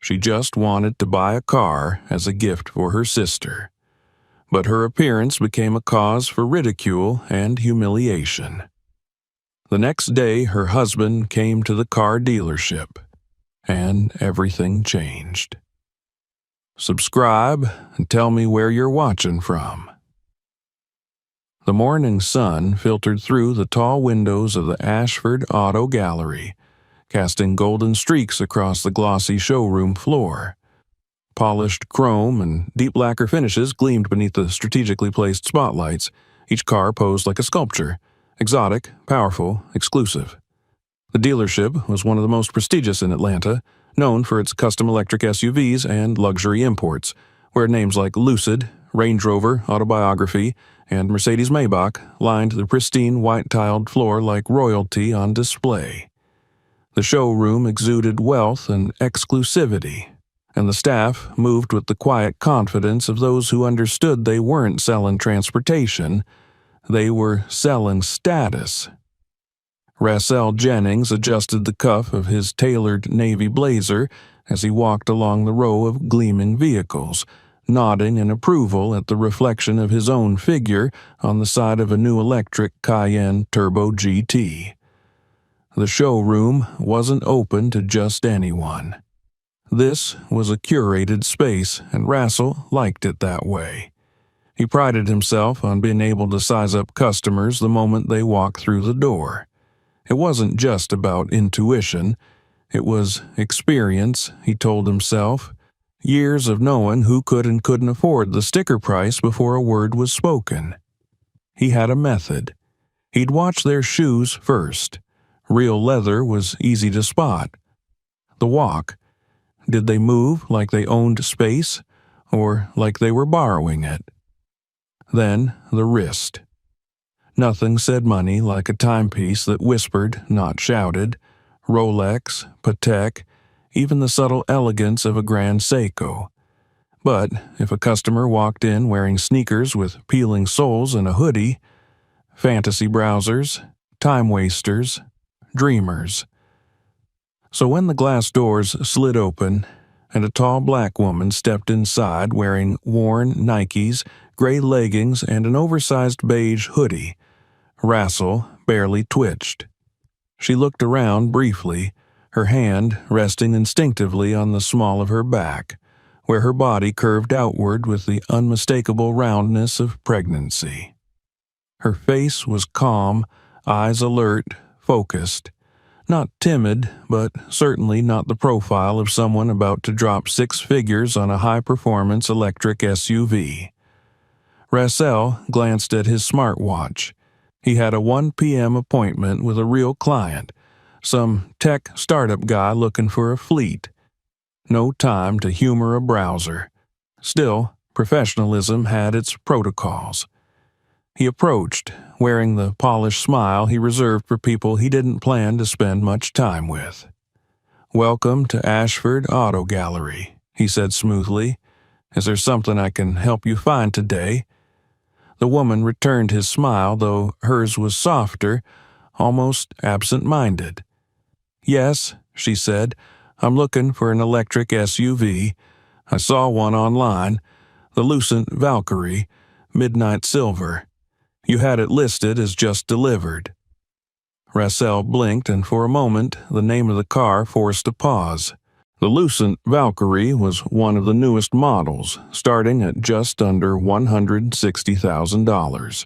She just wanted to buy a car as a gift for her sister. But her appearance became a cause for ridicule and humiliation. The next day, her husband came to the car dealership, and everything changed. Subscribe and tell me where you're watching from. The morning sun filtered through the tall windows of the Ashford Auto Gallery, casting golden streaks across the glossy showroom floor. Polished chrome and deep lacquer finishes gleamed beneath the strategically placed spotlights. Each car posed like a sculpture, exotic, powerful, exclusive. The dealership was one of the most prestigious in Atlanta, known for its custom electric SUVs and luxury imports, where names like Lucid, Range Rover, Autobiography, and Mercedes-Maybach lined the pristine white-tiled floor like royalty on display. The showroom exuded wealth and exclusivity, and the staff moved with the quiet confidence of those who understood they weren't selling transportation, they were selling status. Rassel Jennings adjusted the cuff of his tailored navy blazer as he walked along the row of gleaming vehicles, nodding in approval at the reflection of his own figure on the side of a new electric Cayenne Turbo GT. The showroom wasn't open to just anyone. This was a curated space, and Rassel liked it that way. He prided himself on being able to size up customers the moment they walked through the door. It wasn't just about intuition, it was experience, he told himself. Years of knowing who could and couldn't afford the sticker price before a word was spoken. He had a method. He'd watch their shoes first. Real leather was easy to spot. The walk. Did they move like they owned space, or like they were borrowing it? Then the wrist. Nothing said money like a timepiece that whispered, not shouted. Rolex, Patek, even the subtle elegance of a Grand Seiko. But if a customer walked in wearing sneakers with peeling soles and a hoodie, fantasy browsers, time wasters, dreamers. So when the glass doors slid open and a tall black woman stepped inside wearing worn Nikes, gray leggings, and an oversized beige hoodie, Rassel barely twitched. She looked around briefly, her hand resting instinctively on the small of her back, where her body curved outward with the unmistakable roundness of pregnancy. Her face was calm, eyes alert, focused. Not timid, but certainly not the profile of someone about to drop 6 figures on a high-performance electric SUV. Rassel glanced at his smartwatch. He had a 1 p.m. appointment with a real client, some tech startup guy looking for a fleet. No time to humor a browser. Still, professionalism had its protocols. He approached, wearing the polished smile he reserved for people he didn't plan to spend much time with. "Welcome to Ashford Auto Gallery," he said smoothly. "Is there something I can help you find today?" The woman returned his smile, though hers was softer, almost absent-minded. "Yes," she said, "I'm looking for an electric SUV. I saw one online, the Lucent Valkyrie, midnight silver. You had it listed as just delivered." Rassel blinked, and for a moment the name of the car forced a pause. The Lucent Valkyrie was one of the newest models, starting at just under $160,000.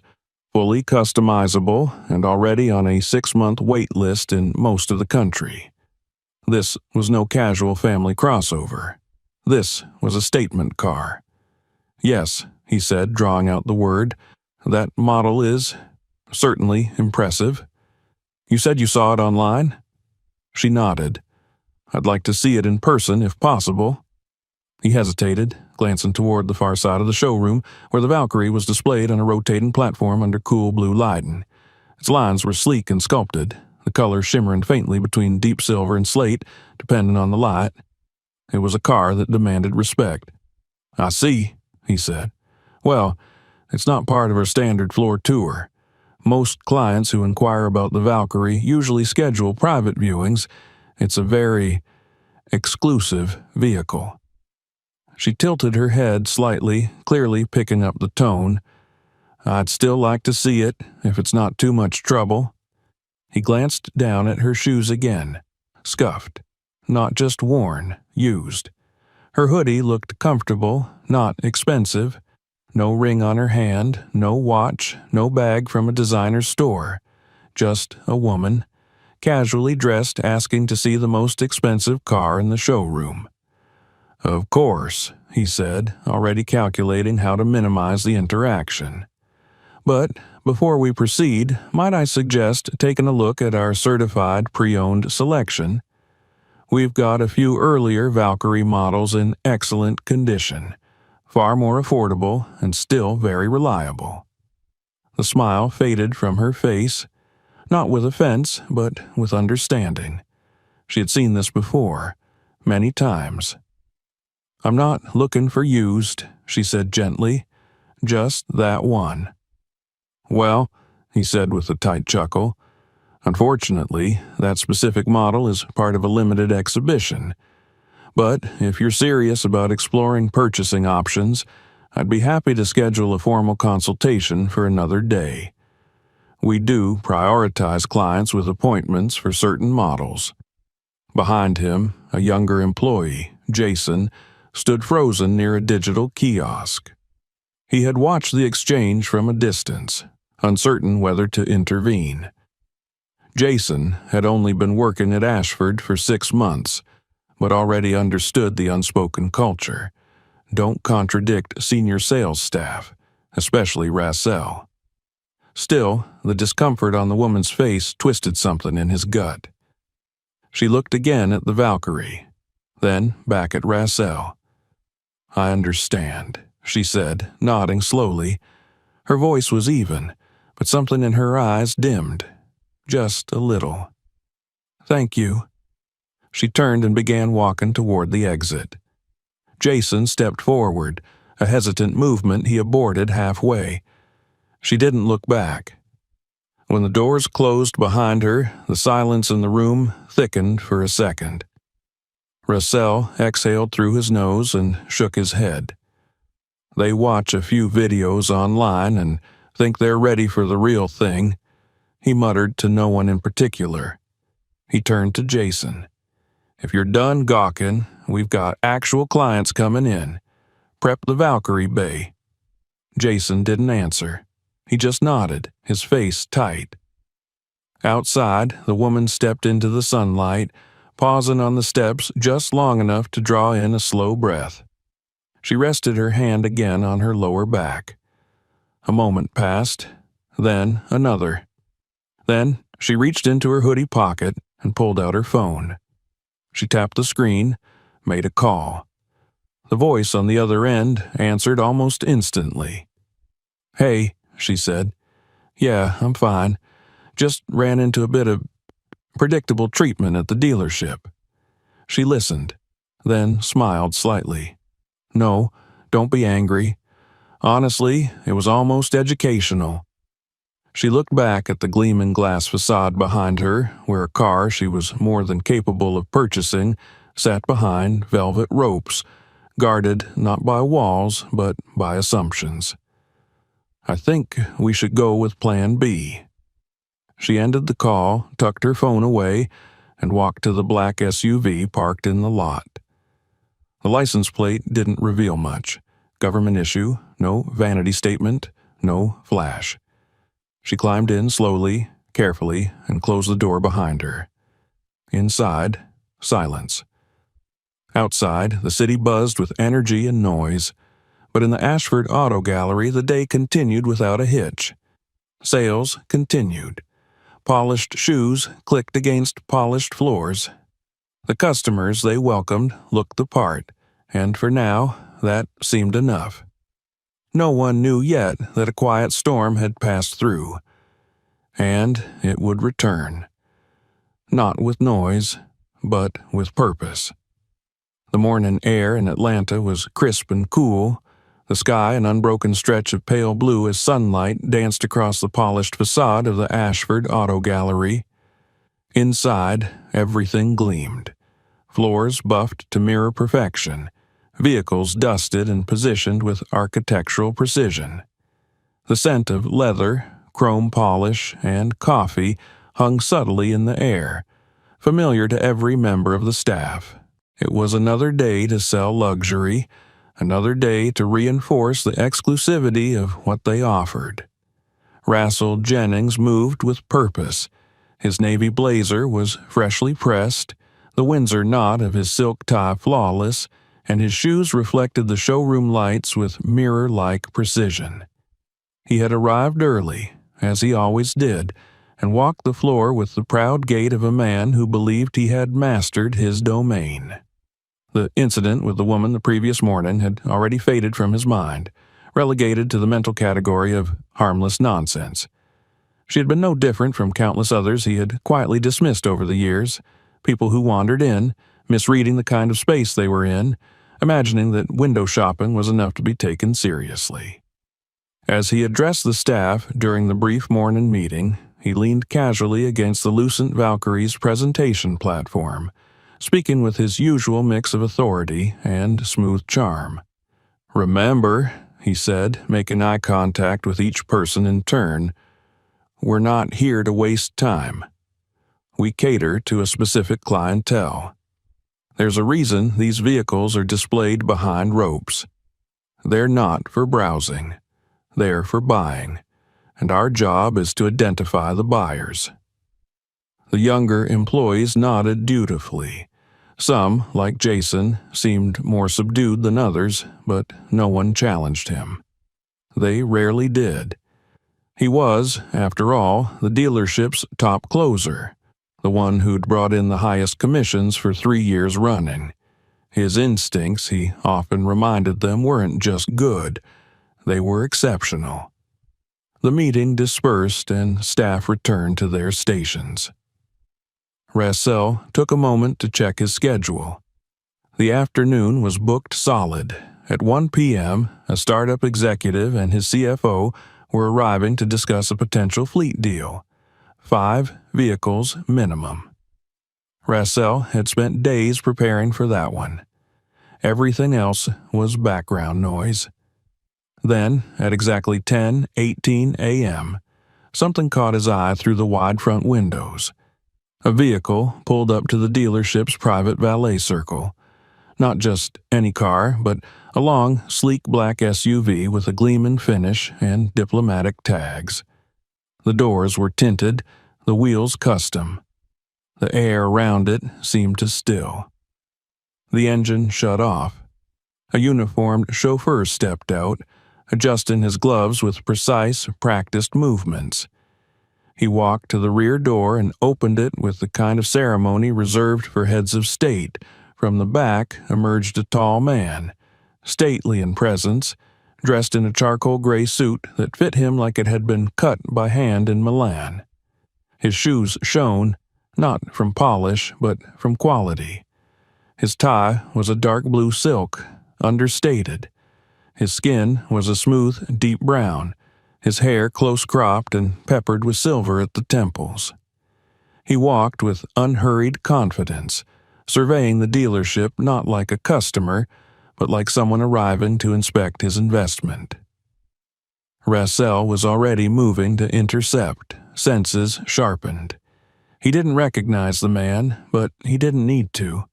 Fully customizable and already on a 6-month wait list in most of the country. This was no casual family crossover. This was a statement car. "Yes," he said, drawing out the word, "that model is certainly impressive. You said you saw it online?" She nodded. "I'd like to see it in person if possible." He hesitated, glancing toward the far side of the showroom where the Valkyrie was displayed on a rotating platform under cool blue lighting. Its lines were sleek and sculpted, the color shimmering faintly between deep silver and slate, depending on the light. It was a car that demanded respect. "I see," he said. "Well, it's not part of our standard floor tour. Most clients who inquire about the Valkyrie usually schedule private viewings. It's a very exclusive vehicle. She tilted her head slightly, clearly picking up the tone. "I'd still like to see it, if it's not too much trouble." He glanced down at her shoes again. Scuffed. Not just worn, used. Her hoodie looked comfortable, not expensive. No ring on her hand, no watch, no bag from a designer store. Just a woman, casually dressed, asking to see the most expensive car in the showroom. "Of course," he said, already calculating how to minimize the interaction. "But before we proceed, might I suggest taking a look at our certified pre-owned selection? We've got a few earlier Valkyrie models in excellent condition, far more affordable and still very reliable." The smile faded from her face, not with offense, but with understanding. She had seen this before, many times. "I'm not looking for used," she said gently, "just that one." "Well," he said with a tight chuckle, "unfortunately, that specific model is part of a limited exhibition. But if you're serious about exploring purchasing options, I'd be happy to schedule a formal consultation for another day. We do prioritize clients with appointments for certain models." Behind him, a younger employee, Jason, stood frozen near a digital kiosk. He had watched the exchange from a distance, uncertain whether to intervene. Jason had only been working at Ashford for 6 months, but already understood the unspoken culture. Don't contradict senior sales staff, especially Rassel. Still, the discomfort on the woman's face twisted something in his gut. She looked again at the Valkyrie, then back at Rassel. "I understand," she said, nodding slowly. Her voice was even, but something in her eyes dimmed. Just a little. "Thank you." She turned and began walking toward the exit. Jason stepped forward, a hesitant movement he aborted halfway. She didn't look back. When the doors closed behind her, the silence in the room thickened for a second. Rassel exhaled through his nose and shook his head. "They watch a few videos online and think they're ready for the real thing," he muttered to no one in particular. He turned to Jason. "If you're done gawking, we've got actual clients coming in. Prep the Valkyrie bay." Jason didn't answer. He just nodded, his face tight. Outside, the woman stepped into the sunlight, pausing on the steps just long enough to draw in a slow breath. She rested her hand again on her lower back. A moment passed, then another. Then she reached into her hoodie pocket and pulled out her phone. She tapped the screen, made a call. The voice on the other end answered almost instantly. "Hey," she said. "Yeah, I'm fine. Just ran into a bit of predictable treatment at the dealership." She listened, then smiled slightly. "No, don't be angry. Honestly, it was almost educational." She looked back at the gleaming glass facade behind her, where a car she was more than capable of purchasing sat behind velvet ropes, guarded not by walls but by assumptions. "I think we should go with Plan B." She ended the call, tucked her phone away, and walked to the black SUV parked in the lot. The license plate didn't reveal much. Government issue, no vanity statement, no flash. She climbed in slowly, carefully, and closed the door behind her. Inside, silence. Outside, the city buzzed with energy and noise, but in the Ashford Auto Gallery the day continued without a hitch. Sales continued. Polished shoes clicked against polished floors. The customers they welcomed looked the part, and for now, that seemed enough. No one knew yet that a quiet storm had passed through, and it would return. Not with noise, but with purpose. The morning air in Atlanta was crisp and cool, the sky an unbroken stretch of pale blue as sunlight danced across the polished facade of the Ashford Auto Gallery. Inside, everything gleamed. floors buffed to mirror perfection, vehicles dusted and positioned with architectural precision. The scent of leather, chrome polish, and coffee hung subtly in the air, familiar to every member of the staff. It was another day to sell luxury, another day to reinforce the exclusivity of what they offered. Rassel Jennings moved with purpose. His navy blazer was freshly pressed, the Windsor knot of his silk tie flawless, and his shoes reflected the showroom lights with mirror-like precision. He had arrived early, as he always did, and walked the floor with the proud gait of a man who believed he had mastered his domain. The incident with the woman the previous morning had already faded from his mind, relegated to the mental category of harmless nonsense. She had been no different from countless others he had quietly dismissed over the years, people who wandered in, misreading the kind of space they were in, imagining that window shopping was enough to be taken seriously. As he addressed the staff during the brief morning meeting, he leaned casually against the Lucent Valkyrie's presentation platform, speaking with his usual mix of authority and smooth charm. "Remember," he said, making eye contact with each person in turn, "we're not here to waste time. We cater to a specific clientele. There's a reason these vehicles are displayed behind ropes. They're not for browsing. They're for buying, and our job is to identify the buyers." The younger employees nodded dutifully. Some, like Jason, seemed more subdued than others, but no one challenged him. They rarely did. He was, after all, the dealership's top closer, the one who'd brought in the highest commissions for 3 years running. His instincts, he often reminded them, weren't just good. They were exceptional. The meeting dispersed and staff returned to their stations. Rassel took a moment to check his schedule. The afternoon was booked solid. At 1 p.m., a startup executive and his CFO were arriving to discuss a potential fleet deal. 5 vehicles minimum. Rassel had spent days preparing for that one. Everything else was background noise. Then, at exactly 10:18 a.m., something caught his eye through the wide front windows. A vehicle pulled up to the dealership's private valet circle. Not just any car, but a long, sleek black SUV with a gleaming finish and diplomatic tags. The doors were tinted, the wheels custom. The air around it seemed to still. The engine shut off. A uniformed chauffeur stepped out, adjusting his gloves with precise, practiced movements. He walked to the rear door and opened it with the kind of ceremony reserved for heads of state. From the back emerged a tall man, stately in presence, dressed in a charcoal gray suit that fit him like it had been cut by hand in Milan. His shoes shone, not from polish, but from quality. His tie was a dark blue silk, understated. His skin was a smooth, deep brown, his hair close-cropped and peppered with silver at the temples. He walked with unhurried confidence, surveying the dealership not like a customer, but like someone arriving to inspect his investment. Rassel was already moving to intercept, senses sharpened. He didn't recognize the man, but he didn't need to.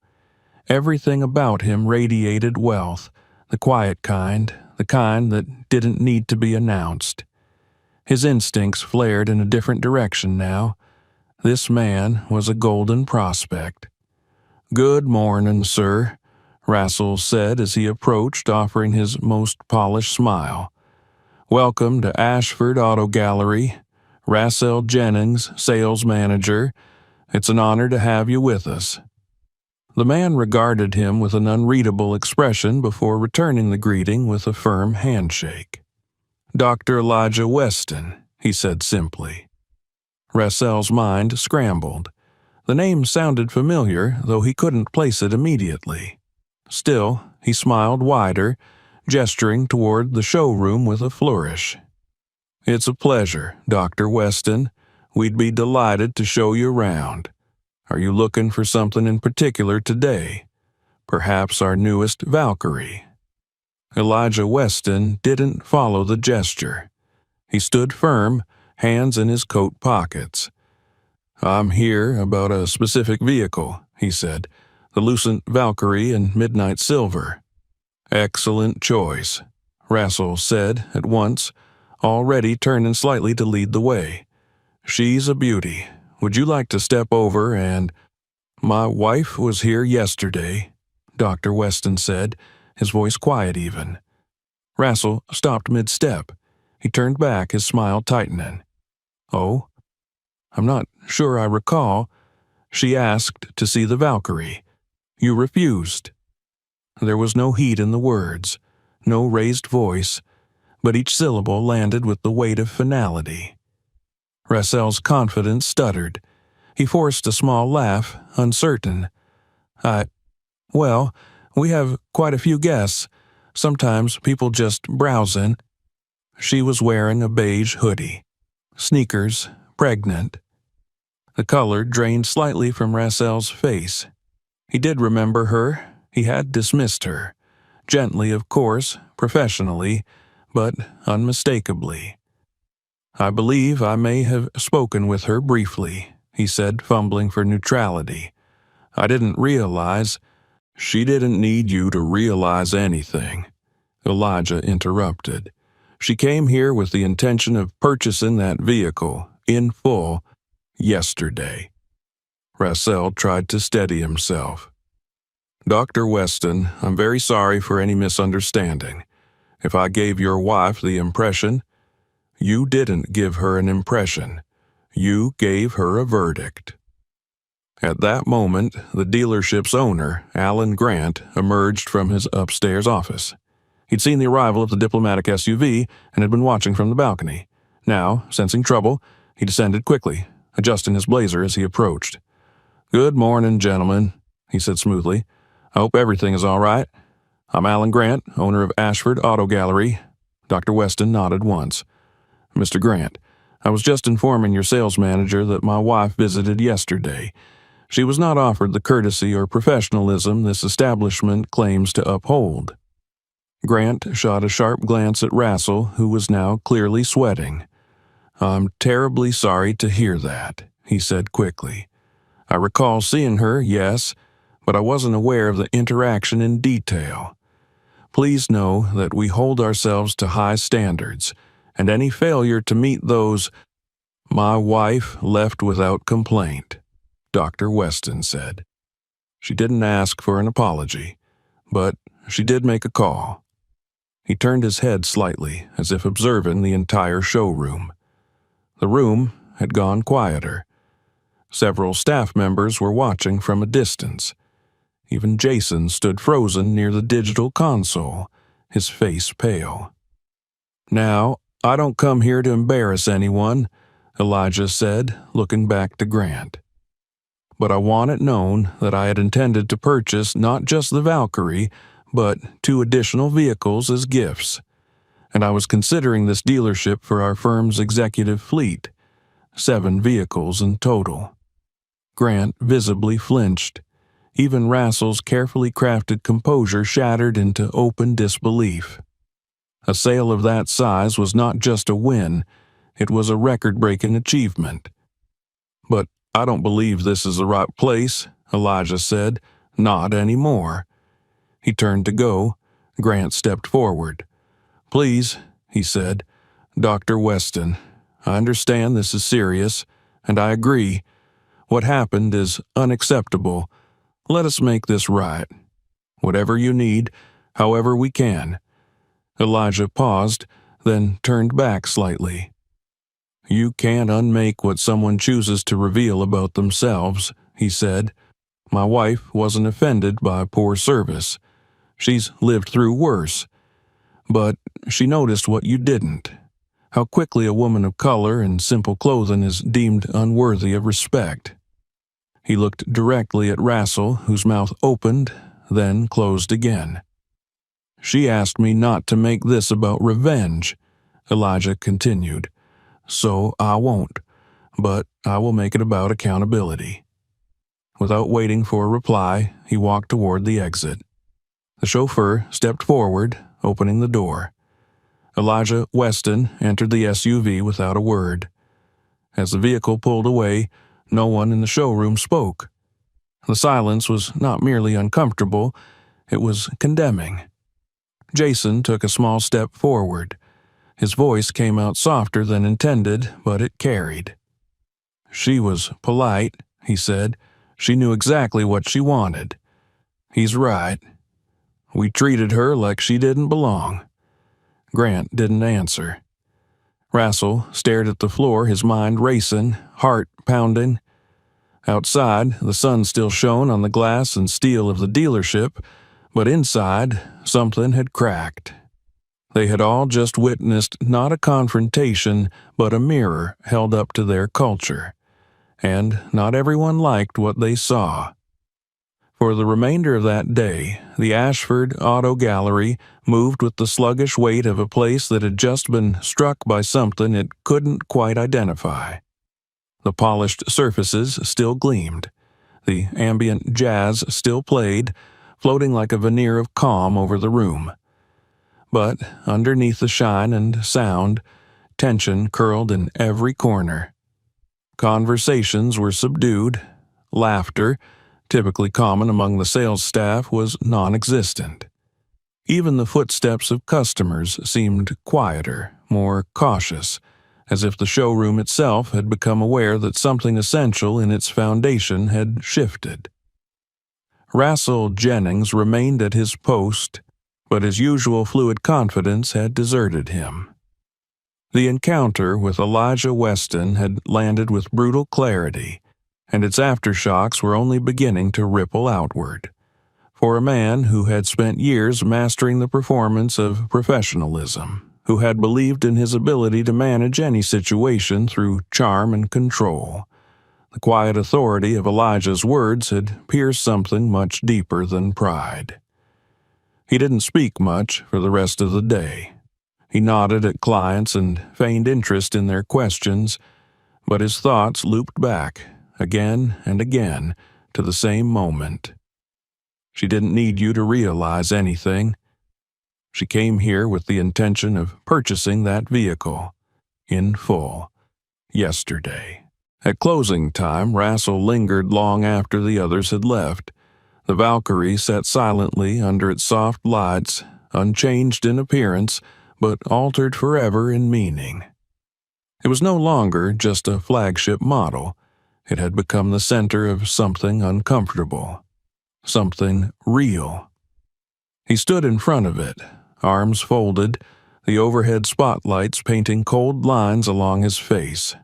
Everything about him radiated wealth, the quiet kind, the kind that didn't need to be announced. His instincts flared in a different direction now. This man was a golden prospect. "Good morning, sir," Rassel said as he approached, offering his most polished smile. "Welcome to Ashford Auto Gallery. Rassel Jennings, sales manager. It's an honor to have you with us." The man regarded him with an unreadable expression before returning the greeting with a firm handshake. "Dr. Elijah Weston," he said simply. Rassel's mind scrambled. The name sounded familiar, though he couldn't place it immediately. Still, he smiled wider, gesturing toward the showroom with a flourish. "It's a pleasure, Dr. Weston. We'd be delighted to show you around. Are you looking for something in particular today? Perhaps our newest Valkyrie?" Elijah Weston didn't follow the gesture. He stood firm, hands in his coat pockets. "I'm here about a specific vehicle," he said. "The Lucent Valkyrie in midnight silver." "Excellent choice," Rassel said at once, already turning slightly to lead the way. "She's a beauty. Would you like to step over and—" "My wife was here yesterday," Dr. Weston said, his voice quiet even. Rassel stopped mid-step. He turned back, his smile tightening. "Oh? I'm not sure I recall. She asked to see the Valkyrie. You refused." There was no heat in the words, no raised voice, but each syllable landed with the weight of finality. Rassel's confidence stuttered. He forced a small laugh, uncertain. Well, we have quite a few guests. Sometimes people just browsing." She was wearing a beige hoodie. Sneakers, pregnant. The color drained slightly from Rassel's face. He did remember her. He had dismissed her. Gently, of course, professionally, but unmistakably. "I believe I may have spoken with her briefly," he said, fumbling for neutrality. "I didn't realize—" "She didn't need you to realize anything," Elijah interrupted. "She came here with the intention of purchasing that vehicle, in full, yesterday." Rassel tried to steady himself. "Dr. Weston, I'm very sorry for any misunderstanding. If I gave your wife the impression—" "You didn't give her an impression. You gave her a verdict." At that moment, the dealership's owner, Alan Grant, emerged from his upstairs office. He'd seen the arrival of the diplomatic SUV and had been watching from the balcony. Now, sensing trouble, he descended quickly, adjusting his blazer as he approached. "Good morning, gentlemen," he said smoothly. "I hope everything is all right. I'm Alan Grant, owner of Ashford Auto Gallery." Dr. Weston nodded once. "Mr. Grant, I was just informing your sales manager that my wife visited yesterday. She was not offered the courtesy or professionalism this establishment claims to uphold." Grant shot a sharp glance at Rassel, who was now clearly sweating. "I'm terribly sorry to hear that," he said quickly. "I recall seeing her, yes, but I wasn't aware of the interaction in detail. Please know that we hold ourselves to high standards, and any failure to meet those—" "My wife left without complaint," Dr. Weston said. "She didn't ask for an apology, but she did make a call." He turned his head slightly, as if observing the entire showroom. The room had gone quieter. Several staff members were watching from a distance. Even Jason stood frozen near the digital console, his face pale. "Now, I don't come here to embarrass anyone," Elijah said, looking back to Grant. "But I want it known that I had intended to purchase not just the Valkyrie, but 2 additional vehicles as gifts. And I was considering this dealership for our firm's executive fleet, 7 vehicles in total." Grant visibly flinched. Even Rassel's carefully crafted composure shattered into open disbelief. A sale of that size was not just a win, it was a record-breaking achievement. "But I don't believe this is the right place," Elijah said. "Not anymore." He turned to go. Grant stepped forward. "Please," he said. "Dr. Weston, I understand this is serious, and I agree. What happened is unacceptable. Let us make this right. Whatever you need, however we can." Elijah paused, then turned back slightly. "You can't unmake what someone chooses to reveal about themselves," he said. "My wife wasn't offended by poor service. She's lived through worse. But she noticed what you didn't. How quickly a woman of color in simple clothing is deemed unworthy of respect." He looked directly at Rassel, whose mouth opened, then closed again. "She asked me not to make this about revenge," Elijah continued. "So I won't, but I will make it about accountability." Without waiting for a reply, he walked toward the exit. The chauffeur stepped forward, opening the door. Elijah Weston entered the SUV without a word. As the vehicle pulled away, no one in the showroom spoke. The silence was not merely uncomfortable, it was condemning. Jason took a small step forward. His voice came out softer than intended, but it carried. "She was polite," he said. "She knew exactly what she wanted. He's right. We treated her like she didn't belong." Grant didn't answer. Rassel stared at the floor, his mind racing, heart pounding. Outside, the sun still shone on the glass and steel of the dealership, but inside, something had cracked. They had all just witnessed not a confrontation, but a mirror held up to their culture. And not everyone liked what they saw. For the remainder of that day, the Ashford Auto Gallery moved with the sluggish weight of a place that had just been struck by something it couldn't quite identify. The polished surfaces still gleamed. The ambient jazz still played, floating like a veneer of calm over the room. But underneath the shine and sound, tension curled in every corner. Conversations were subdued. Laughter, typically common among the sales staff, was non-existent. Even the footsteps of customers seemed quieter, more cautious, as if the showroom itself had become aware that something essential in its foundation had shifted. Rassel Jennings remained at his post, but his usual fluid confidence had deserted him. The encounter with Elijah Weston had landed with brutal clarity, and its aftershocks were only beginning to ripple outward. For a man who had spent years mastering the performance of professionalism, who had believed in his ability to manage any situation through charm and control, the quiet authority of Elijah's words had pierced something much deeper than pride. He didn't speak much for the rest of the day. He nodded at clients and feigned interest in their questions, but his thoughts looped back, again and again, to the same moment. She didn't need you to realize anything. She came here with the intention of purchasing that vehicle, in full, yesterday. At closing time, Rassel lingered long after the others had left. The Valkyrie sat silently under its soft lights, unchanged in appearance, but altered forever in meaning. It was no longer just a flagship model. It had become the center of something uncomfortable, something real. He stood in front of it, arms folded, the overhead spotlights painting cold lines along his face.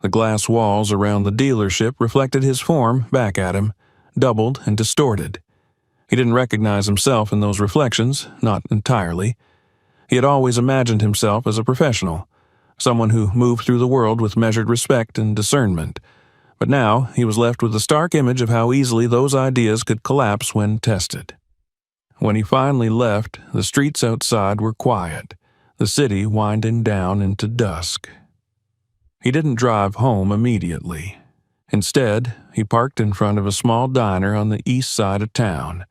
The glass walls around the dealership reflected his form back at him, doubled and distorted. He didn't recognize himself in those reflections, not entirely. He had always imagined himself as a professional, someone who moved through the world with measured respect and discernment. But now he was left with a stark image of how easily those ideas could collapse when tested. When he finally left, the streets outside were quiet, the city winding down into dusk. He didn't drive home immediately. Instead, he parked in front of a small diner on the east side of town,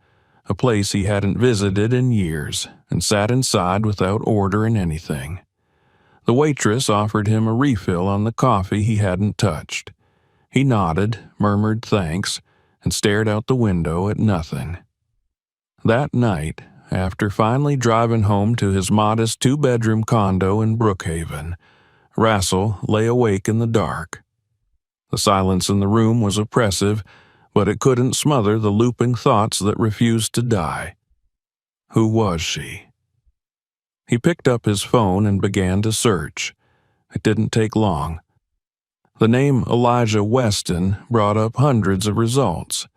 a place he hadn't visited in years, and sat inside without ordering anything. The waitress offered him a refill on the coffee he hadn't touched. He nodded, murmured thanks, and stared out the window at nothing. That night, after finally driving home to his modest two-bedroom condo in Brookhaven, Rassel lay awake in the dark. The silence in the room was oppressive, but it couldn't smother the looping thoughts that refused to die. Who was she? He picked up his phone and began to search. It didn't take long. The name Elijah Weston brought up hundreds of results.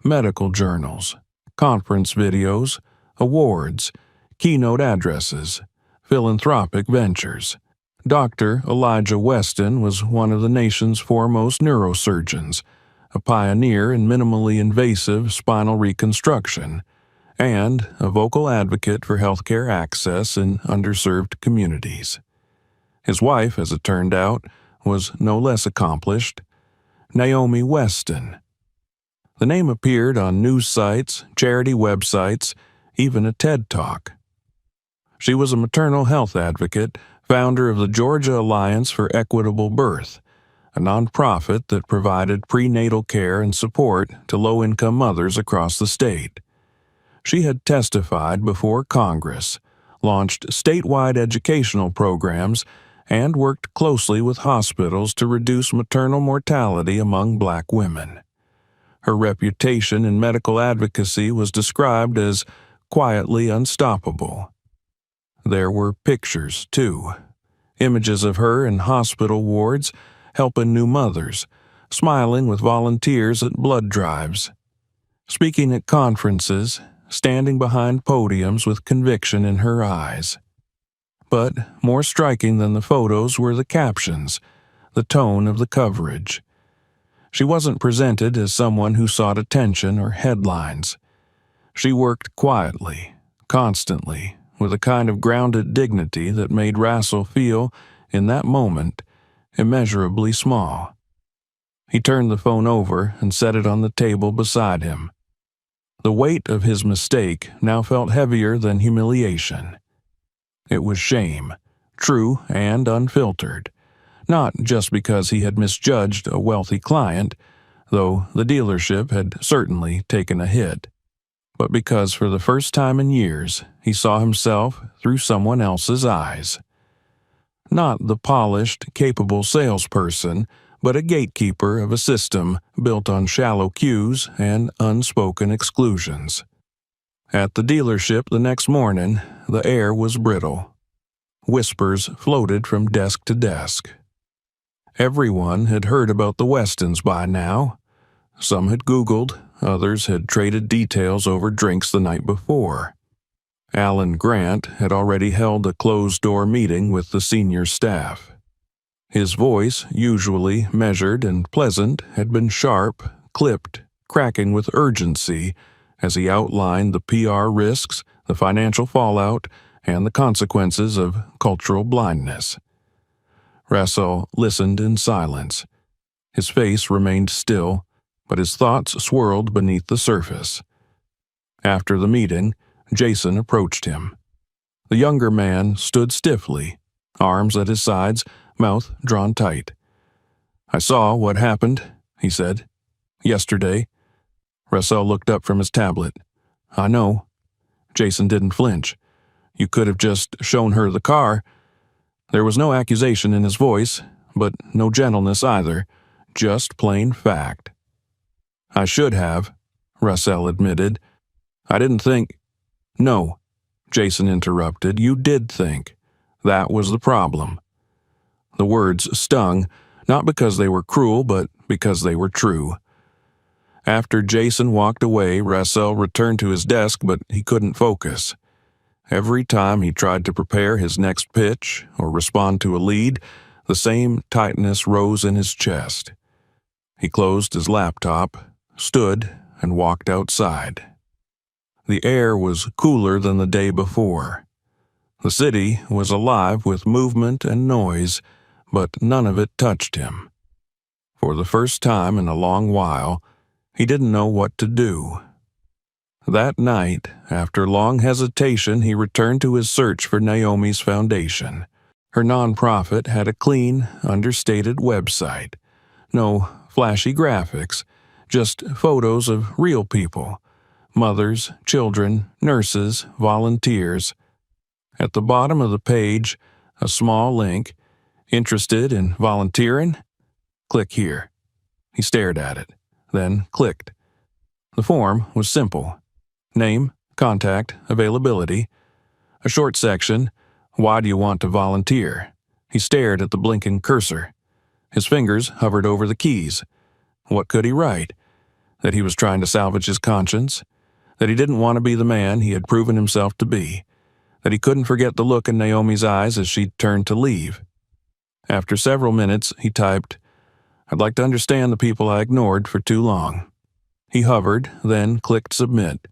Medical journals, conference videos, awards, keynote addresses, philanthropic ventures. Dr. Elijah Weston was one of the nation's foremost neurosurgeons, a pioneer in minimally invasive spinal reconstruction, and a vocal advocate for healthcare access in underserved communities. His wife, as it turned out, was no less accomplished, Naomi Weston. The name appeared on news sites, charity websites, even a TED Talk. She was a maternal health advocate, founder of the Georgia Alliance for Equitable Birth, a nonprofit that provided prenatal care and support to low-income mothers across the state. She had testified before Congress, launched statewide educational programs, and worked closely with hospitals to reduce maternal mortality among Black women. Her reputation in medical advocacy was described as quietly unstoppable. There were pictures, too. Images of her in hospital wards, helping new mothers, smiling with volunteers at blood drives, speaking at conferences, standing behind podiums with conviction in her eyes. But more striking than the photos were the captions, the tone of the coverage. She wasn't presented as someone who sought attention or headlines. She worked quietly, constantly, with a kind of grounded dignity that made Russell feel, in that moment, immeasurably small. He turned the phone over and set it on the table beside him. The weight of his mistake now felt heavier than humiliation. It was shame, true and unfiltered, not just because he had misjudged a wealthy client, though the dealership had certainly taken a hit, but because for the first time in years he saw himself through someone else's eyes. Not the polished, capable salesperson, but a gatekeeper of a system built on shallow cues and unspoken exclusions. At the dealership the next morning, the air was brittle. Whispers floated from desk to desk. Everyone had heard about the Westons by now. Some had Googled, others had traded details over drinks the night before. Alan Grant had already held a closed-door meeting with the senior staff. His voice, usually measured and pleasant, had been sharp, clipped, cracking with urgency as he outlined the PR risks, the financial fallout, and the consequences of cultural blindness. Russell listened in silence. His face remained still, but his thoughts swirled beneath the surface. After the meeting, Jason approached him. The younger man stood stiffly, arms at his sides, mouth drawn tight. "I saw what happened," he said. "Yesterday." Russell looked up from his tablet. "I know." Jason didn't flinch. "You could have just shown her the car." There was no accusation in his voice, but no gentleness either, just plain fact. "I should have," Russell admitted. "I didn't think—" "No," Jason interrupted. "You did think. That was the problem." The words stung, not because they were cruel, but because they were true. After Jason walked away, Russell returned to his desk, but he couldn't focus. Every time he tried to prepare his next pitch or respond to a lead, the same tightness rose in his chest. He closed his laptop, stood, and walked outside. The air was cooler than the day before. The city was alive with movement and noise, but none of it touched him. For the first time in a long while, he didn't know what to do. That night, after long hesitation, he returned to his search for Naomi's foundation. Her nonprofit had a clean, understated website. No flashy graphics, just photos of real people. Mothers, children, nurses, volunteers. At the bottom of the page, a small link. Interested in volunteering? Click here. He stared at it, then clicked. The form was simple. Name, contact, availability. A short section, why do you want to volunteer? He stared at the blinking cursor. His fingers hovered over the keys. What could he write? That he was trying to salvage his conscience? That he didn't want to be the man he had proven himself to be? That he couldn't forget the look in Naomi's eyes as she turned to leave? After several minutes, he typed, "I'd like to understand the people I ignored for too long." He hovered, then clicked submit.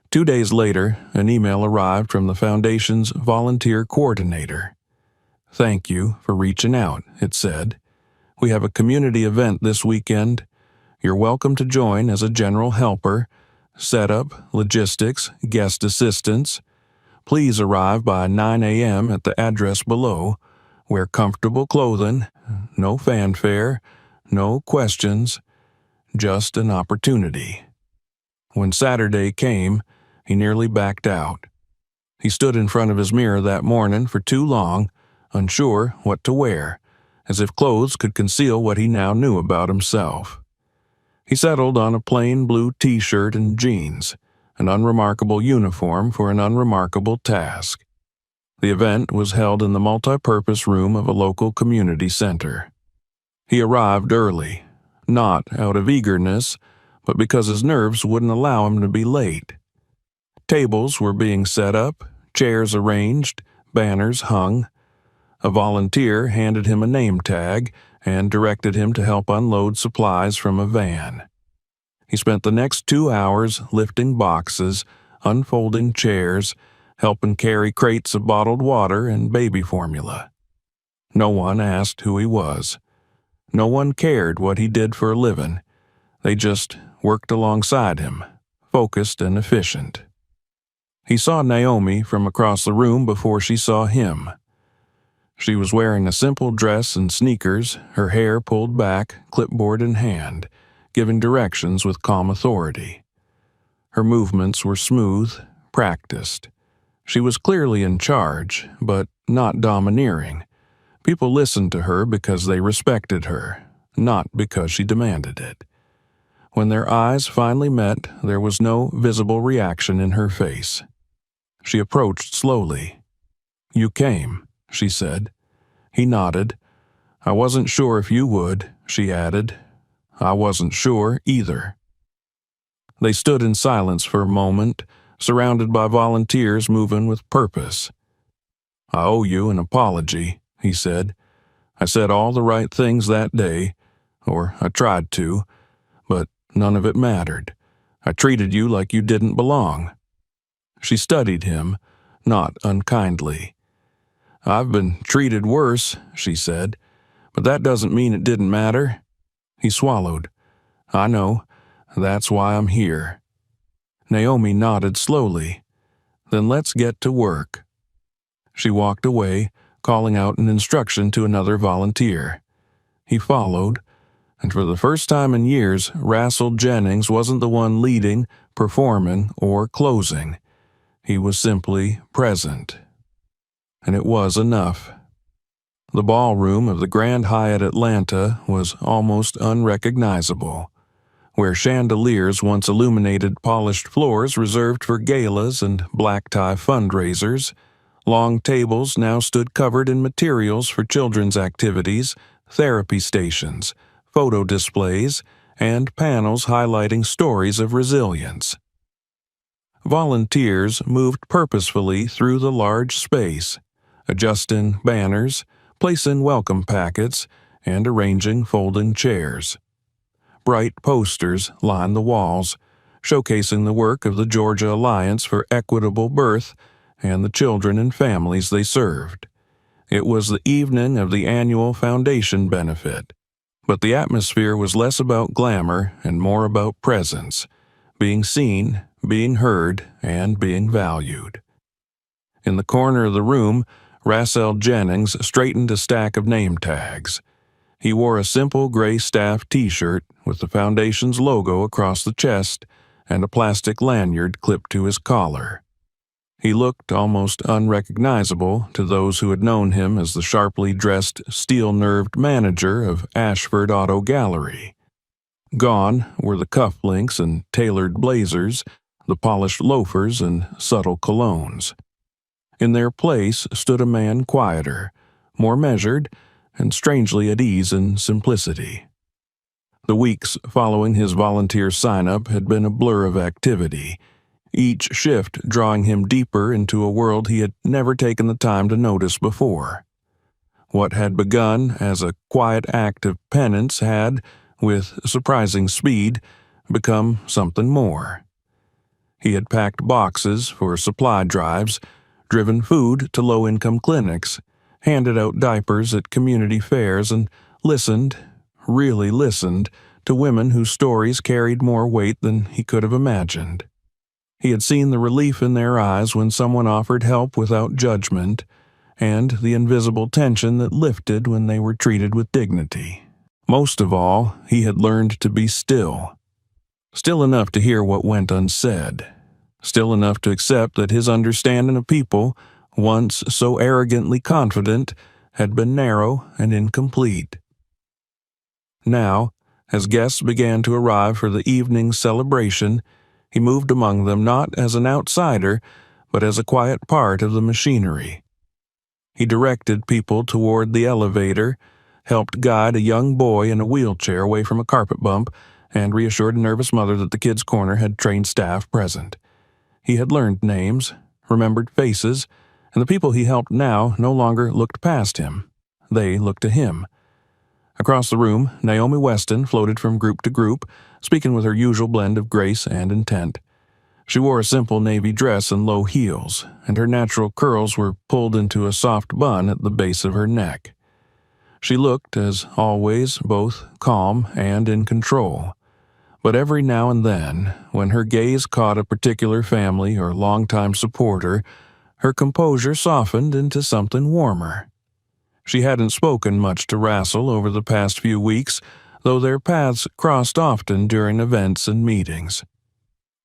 2 days later, an email arrived from the Foundation's volunteer coordinator. "Thank you for reaching out," it said. "We have a community event this weekend. You're welcome to join as a general helper, setup, logistics, guest assistance. Please arrive by 9 a.m. at the address below. Wear comfortable clothing, no fanfare, no questions, just an opportunity. When Saturday came, he nearly backed out. He stood in front of his mirror that morning for too long, unsure what to wear, as if clothes could conceal what he now knew about himself. He settled on a plain blue t-shirt and jeans, an unremarkable uniform for an unremarkable task. The event was held in the multi-purpose room of a local community center. He arrived early, not out of eagerness, but because his nerves wouldn't allow him to be late. Tables were being set up, chairs arranged, banners hung. A volunteer handed him a name tag and directed him to help unload supplies from a van. He spent the next 2 hours lifting boxes, unfolding chairs, helping carry crates of bottled water and baby formula. No one asked who he was. No one cared what he did for a living. They just worked alongside him, focused and efficient. He saw Naomi from across the room before she saw him. She was wearing a simple dress and sneakers, her hair pulled back, clipboard in hand, giving directions with calm authority. Her movements were smooth, practiced. She was clearly in charge, but not domineering. People listened to her because they respected her, not because she demanded it. When their eyes finally met, there was no visible reaction in her face. She approached slowly. "You came," she said. He nodded. "I wasn't sure if you would," she added. "I wasn't sure either." They stood in silence for a moment, surrounded by volunteers moving with purpose. "I owe you an apology," he said. "I said all the right things that day, or I tried to, but none of it mattered. I treated you like you didn't belong." She studied him, not unkindly. "I've been treated worse," she said, "but that doesn't mean it didn't matter." He swallowed. "I know. That's why I'm here." Naomi nodded slowly. "Then let's get to work." She walked away, calling out an instruction to another volunteer. He followed, and for the first time in years, Rassel Jennings wasn't the one leading, performing, or closing. He was simply present. And it was enough. The ballroom of the Grand Hyatt Atlanta was almost unrecognizable. Where chandeliers once illuminated polished floors reserved for galas and black-tie fundraisers, long tables now stood covered in materials for children's activities, therapy stations, photo displays, and panels highlighting stories of resilience. Volunteers moved purposefully through the large space, adjusting banners, placing welcome packets, and arranging folding chairs. Bright posters lined the walls, showcasing the work of the Georgia Alliance for Equitable Birth and the children and families they served. It was the evening of the annual foundation benefit, but the atmosphere was less about glamour and more about presence, being seen, being heard, and being valued. In the corner of the room, Rassel Jennings straightened a stack of name tags. He wore a simple gray staff t-shirt with the foundation's logo across the chest and a plastic lanyard clipped to his collar. He looked almost unrecognizable to those who had known him as the sharply dressed, steel-nerved manager of Ashford Auto Gallery. Gone were the cufflinks and tailored blazers, the polished loafers and subtle colognes. In their place stood a man quieter, more measured, and strangely at ease in simplicity. The weeks following his volunteer sign-up had been a blur of activity, each shift drawing him deeper into a world he had never taken the time to notice before. What had begun as a quiet act of penance had, with surprising speed, become something more. He had packed boxes for supply drives, driven food to low-income clinics, handed out diapers at community fairs, and listened, really listened, to women whose stories carried more weight than he could have imagined. He had seen the relief in their eyes when someone offered help without judgment, and the invisible tension that lifted when they were treated with dignity. Most of all, he had learned to be still. Still enough to hear what went unsaid. Still enough to accept that his understanding of people, once so arrogantly confident, had been narrow and incomplete. Now, as guests began to arrive for the evening's celebration, he moved among them not as an outsider, but as a quiet part of the machinery. He directed people toward the elevator, helped guide a young boy in a wheelchair away from a carpet bump, and reassured a nervous mother that the kids' corner had trained staff present. He had learned names, remembered faces, and the people he helped now no longer looked past him. They looked to him. Across the room, Naomi Weston floated from group to group, speaking with her usual blend of grace and intent. She wore a simple navy dress and low heels, and her natural curls were pulled into a soft bun at the base of her neck. She looked, as always, both calm and in control. But every now and then, when her gaze caught a particular family or longtime supporter, her composure softened into something warmer. She hadn't spoken much to Rassel over the past few weeks, though their paths crossed often during events and meetings.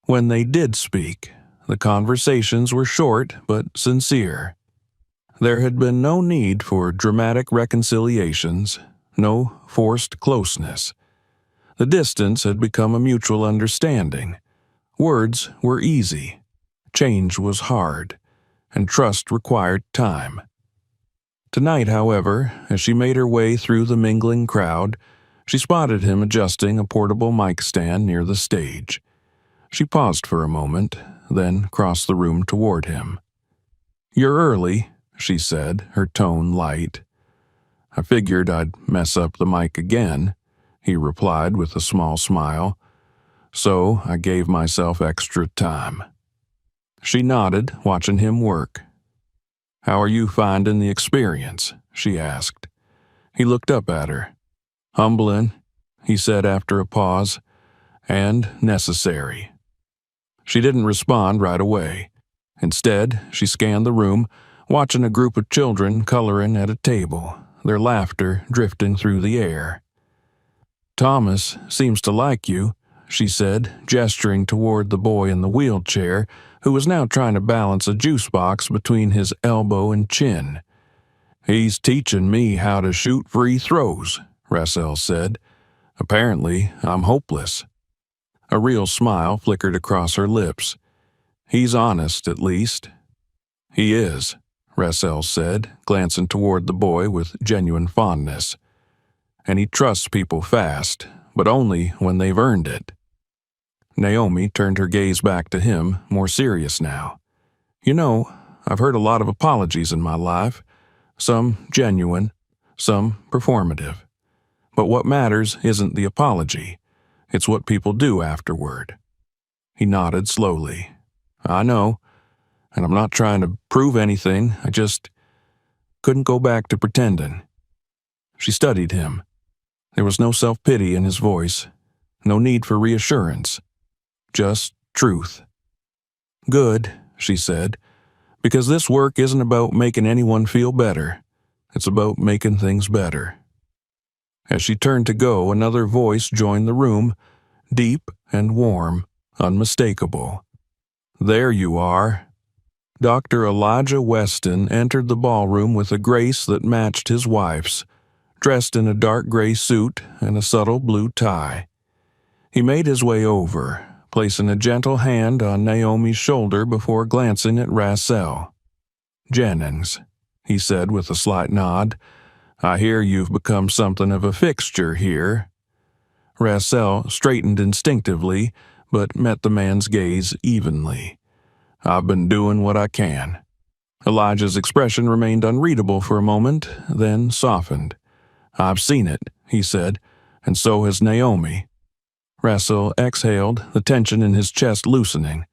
When they did speak, the conversations were short but sincere. There had been no need for dramatic reconciliations, no forced closeness. The distance had become a mutual understanding. Words were easy, change was hard, and trust required time. Tonight, however, as she made her way through the mingling crowd, she spotted him adjusting a portable mic stand near the stage. She paused for a moment, then crossed the room toward him. "You're early," she said, her tone light. "I figured I'd mess up the mic again," he replied with a small smile. "So I gave myself extra time." She nodded, watching him work. "How are you finding the experience?" she asked. He looked up at her. "Humbling," he said after a pause, "and necessary." She didn't respond right away. Instead, she scanned the room, watching a group of children coloring at a table, their laughter drifting through the air. "Thomas seems to like you," she said, gesturing toward the boy in the wheelchair, who was now trying to balance a juice box between his elbow and chin. "He's teaching me how to shoot free throws," Rassel said. "Apparently, I'm hopeless." A real smile flickered across her lips. "He's honest, at least." "He is," Rassel said, glancing toward the boy with genuine fondness. "And he trusts people fast, but only when they've earned it." Naomi turned her gaze back to him, more serious now. "You know, I've heard a lot of apologies in my life, some genuine, some performative. But what matters isn't the apology, it's what people do afterward." He nodded slowly. "I know, and I'm not trying to prove anything, I just couldn't go back to pretending." She studied him. There was no self-pity in his voice, no need for reassurance, just truth. "Good," she said, "because this work isn't about making anyone feel better. It's about making things better." As she turned to go, another voice joined the room, deep and warm, unmistakable. "There you are." Dr. Elijah Weston entered the ballroom with a grace that matched his wife's, dressed in a dark gray suit and a subtle blue tie. He made his way over, placing a gentle hand on Naomi's shoulder before glancing at Rassel. "Jennings," he said with a slight nod, "I hear you've become something of a fixture here." Rassel straightened instinctively, but met the man's gaze evenly. "I've been doing what I can." Elijah's expression remained unreadable for a moment, then softened. "I've seen it," he said, "and so has Naomi." Rassel exhaled, the tension in his chest loosening.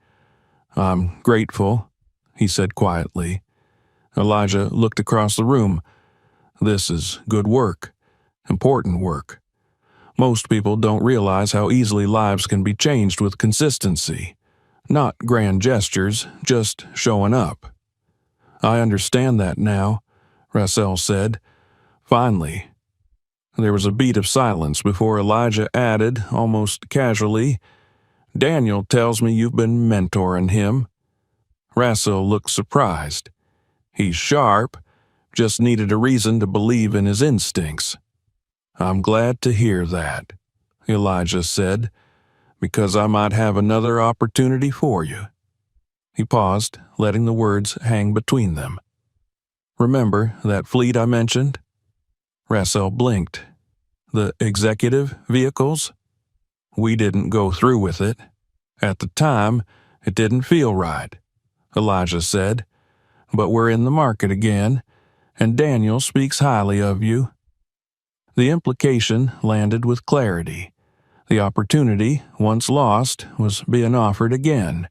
"I'm grateful," he said quietly. Elijah looked across the room. "This is good work, important work. Most people don't realize how easily lives can be changed with consistency. Not grand gestures, just showing up. I understand that now, Russell said. Finally. There was a beat of silence before Elijah added, almost casually, Daniel tells me you've been mentoring him. Russell looked surprised. He's sharp, just needed a reason to believe in his instincts. I'm glad to hear that, Elijah said, because I might have another opportunity for you. He paused, letting the words hang between them. Remember that fleet I mentioned? Russell blinked. The executive vehicles? We didn't go through with it. At the time, it didn't feel right, Elijah said. But we're in the market again, and Daniel speaks highly of you. The implication landed with clarity. The opportunity, once lost, was being offered again,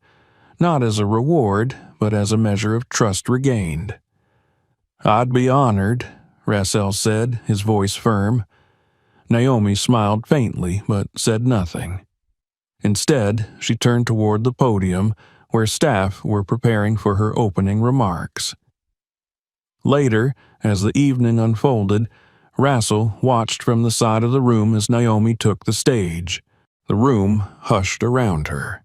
not as a reward, but as a measure of trust regained. I'd be honored, Russell said, his voice firm. Naomi smiled faintly, but said nothing. Instead, she turned toward the podium, where staff were preparing for her opening remarks. Later, as the evening unfolded, Russell watched from the side of the room as Naomi took the stage. The room hushed around her.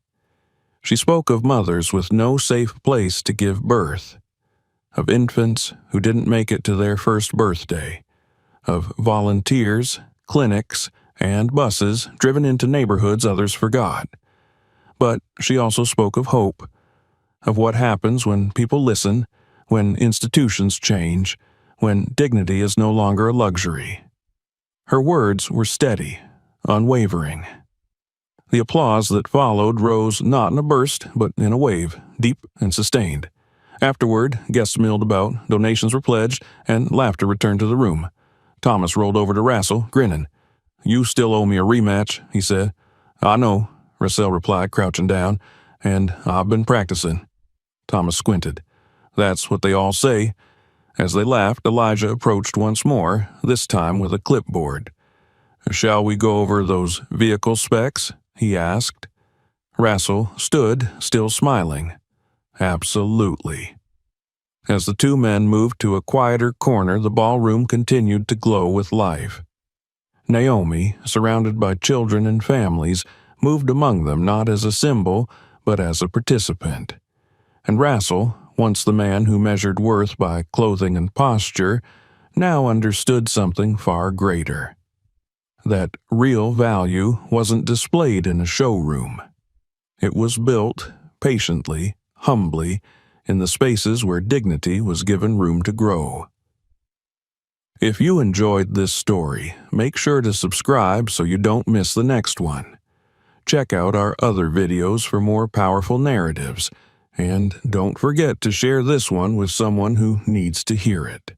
She spoke of mothers with no safe place to give birth, of infants who didn't make it to their first birthday, of volunteers, clinics, and buses driven into neighborhoods others forgot. But she also spoke of hope, of what happens when people listen, when institutions change, when dignity is no longer a luxury. Her words were steady, unwavering. The applause that followed rose not in a burst, but in a wave, deep and sustained. Afterward, guests milled about, donations were pledged, and laughter returned to the room. Thomas rolled over to Russell, grinning. You still owe me a rematch, he said. I know, Russell replied, crouching down, and I've been practicing. Thomas squinted. That's what they all say. As they laughed, Elijah approached once more, this time with a clipboard. Shall we go over those vehicle specs? He asked. Russell stood, still smiling. Absolutely. As the two men moved to a quieter corner, the ballroom continued to glow with life. Naomi, surrounded by children and families, moved among them not as a symbol, but as a participant. And Russell, once the man who measured worth by clothing and posture, now understood something far greater. That real value wasn't displayed in a showroom. It was built, patiently, humbly, in the spaces where dignity was given room to grow. If you enjoyed this story, make sure to subscribe so you don't miss the next one. Check out our other videos for more powerful narratives, and don't forget to share this one with someone who needs to hear it.